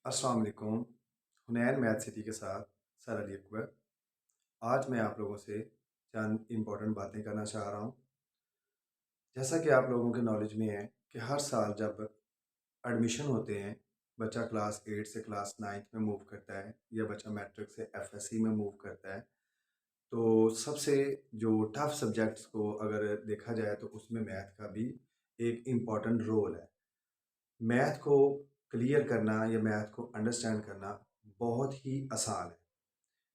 अस्सलाम वालेकुम। हुनैन math city के साथ सर अली अकबर। आज मैं आप लोगों से चंद इम्पोर्टेंट बातें करना चाह रहा हूँ। जैसा कि आप लोगों के नॉलेज में है कि हर साल जब एडमिशन होते हैं, बच्चा क्लास 8 से क्लास 9 में मूव करता है या बच्चा मैट्रिक से एफएससी में मूव करता है, तो सबसे जो टफ सब्जेक्ट्स को अगर देखा जाए तो उसमें मैथ का भी एक इम्पॉर्टेंट रोल है। मैथ को क्लियर करना या मैथ को अंडरस्टैंड करना बहुत ही आसान है।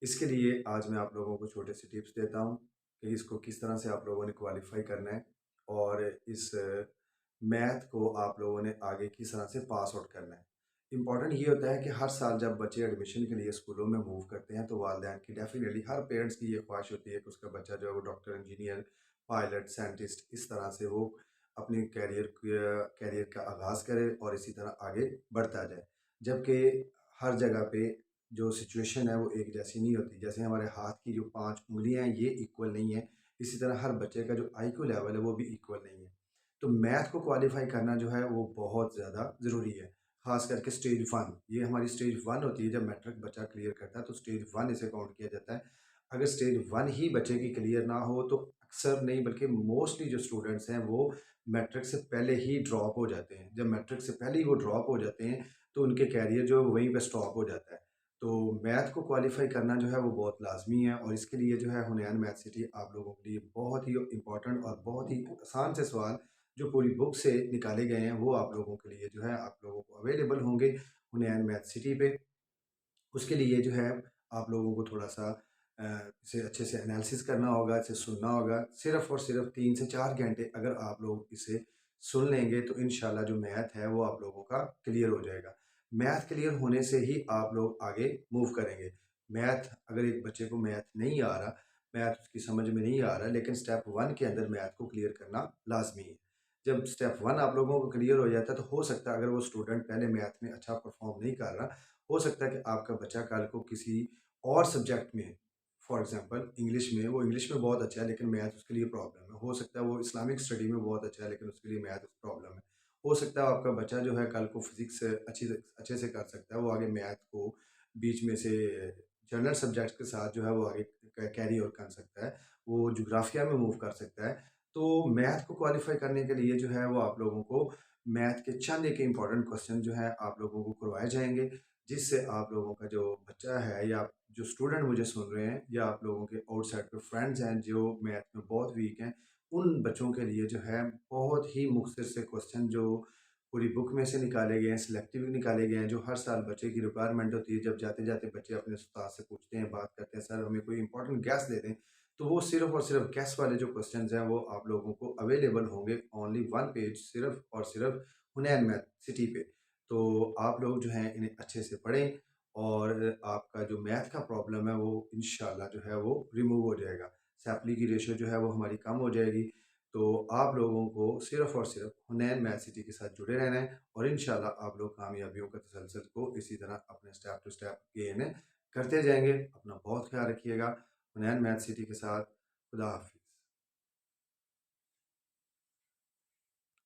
इसके लिए आज मैं आप लोगों को छोटे से टिप्स देता हूँ कि इसको किस तरह से आप लोगों ने क्वालिफ़ाई करना है और इस मैथ को आप लोगों ने आगे किस तरह से पास आउट करना है। इम्पॉर्टेंट ये होता है कि हर साल जब बच्चे एडमिशन के लिए स्कूलों में मूव करते हैं तो वालिदैन की डेफ़िनेटली हर पेरेंट्स की ये ख्वाहिश होती है कि उसका बच्चा जो है वो डॉक्टर, इंजीनियर, पायलट, साइंटिस्ट इस तरह से वो अपने कैरियर का आगाज़ करे और इसी तरह आगे बढ़ता जाए। जबकि हर जगह पे जो सिचुएशन है वो एक जैसी नहीं होती। जैसे हमारे हाथ की जो 5 उँगलियाँ हैं ये इक्वल नहीं है, इसी तरह हर बच्चे का जो आईक्यू लेवल है वो भी इक्वल नहीं है। तो मैथ को क्वालीफ़ाई करना जो है वो बहुत ज़्यादा ज़रूरी है, ख़ास करके स्टेज 1 ये हमारी स्टेज 1 होती है। जब मैट्रिक बच्चा क्लियर करता है तो स्टेज 1 इसे काउंट किया जाता है। अगर स्टेज 1 ही बच्चे की क्लियर ना हो तो अक्सर नहीं बल्कि मोस्टली जो स्टूडेंट्स हैं वो मैट्रिक से पहले ही ड्रॉप हो जाते हैं। जब मैट्रिक से पहले ही वो ड्रॉप हो जाते हैं तो उनके कैरियर जो है वहीं पे स्टॉप हो जाता है। तो मैथ को क्वालीफ़ाई करना जो है वो बहुत लाज़मी है और इसके लिए जो है हुनैन मैथ सिटी आप लोगों के लिए बहुत ही इम्पोर्टेंट और बहुत ही आसान से सवाल जो पूरी बुक से निकाले गए हैं वो आप लोगों के लिए जो है आप लोगों को अवेलेबल होंगे हुनैन मैथ सिटी पे। उसके लिए जो है आप लोगों को थोड़ा-सा इसे अच्छे से एनालिसिस करना होगा, इसे सुनना होगा। सिर्फ़ और सिर्फ़ 3 से 4 घंटे अगर आप लोग इसे सुन लेंगे तो इंशाल्लाह जो मैथ है वो आप लोगों का क्लियर हो जाएगा। मैथ क्लियर होने से ही आप लोग आगे मूव करेंगे। मैथ अगर एक बच्चे को मैथ नहीं आ रहा, मैथ उसकी समझ में नहीं आ रहा लेकिन स्टेप 1 के अंदर मैथ को क्लियर करना लाज़मी है। जब स्टेप 1 आप लोगों को क्लियर हो जाता है तो हो सकता है अगर वो स्टूडेंट पहले मैथ में अच्छा परफ़ॉर्म नहीं कर रहा, हो सकता है कि आपका बच्चा कल को किसी और सब्जेक्ट में फॉर एग्जांपल इंग्लिश में वो इंग्लिश में बहुत अच्छा है लेकिन मैथ उसके लिए प्रॉब्लम है। हो सकता है वो इस्लामिक स्टडी में बहुत अच्छा है लेकिन उसके लिए मैथ प्रॉब्लम है। हो सकता है आपका बच्चा जो है कल को फिज़िक्स अच्छे से कर सकता है, वो आगे मैथ को बीच में से जनरल सब्जेक्ट्स के साथ जो है वो आगे कैरी ऑन कर सकता है। वो ज्योग्राफिया में मूव कर सकता है। तो मैथ को क्वालीफाई करने के लिए जो है वो आप लोगों को मैथ के चंद एक इम्पॉर्टेंट क्वेश्चन जो है आप लोगों को करवाए जाएँगे, जिससे आप लोगों का जो बच्चा है या जो स्टूडेंट मुझे सुन रहे हैं या आप लोगों के आउटसाइड के फ्रेंड्स हैं जो मैथ में बहुत वीक हैं, उन बच्चों के लिए जो है बहुत ही मुख्तसर से क्वेश्चन जो पूरी बुक में से निकाले गए हैं, सिलेक्टिव निकाले गए हैं, जो हर साल बच्चे की रिक्वायरमेंट होती है। जब जाते-जाते बच्चे अपने उस्ताद से पूछते हैं, बात करते हैं, सर हमें कोई इंपॉर्टेंट गैस दे दें, तो वो सिर्फ़ और सिर्फ़ गैस वाले जो क्वेश्चंस हैं वो आप लोगों को अवेलेबल होंगे ओनली 1 पेज सिर्फ़ और सिर्फ़ हुनैन मैथ सिटी पे। तो आप लोग जो हैं इन्हें अच्छे से पढ़ें और आपका जो मैथ का प्रॉब्लम है वो इंशाल्लाह जो है वो रिमूव हो जाएगा। सैपली की रेशियो जो है वो हमारी कम हो जाएगी। तो आप लोगों को सिर्फ़ और सिर्फ़ हुनैन मैथ सिटी के साथ जुड़े रहना है और इंशाल्लाह आप लोग कामयाबियों का तसलसल को इसी तरह अपने स्टेप टू स्टेप गेन करते जाएँगे। अपना बहुत ख़्याल रखिएगा। हुनैन मैथ सिटी के साथ खुदा हाफ़िज़।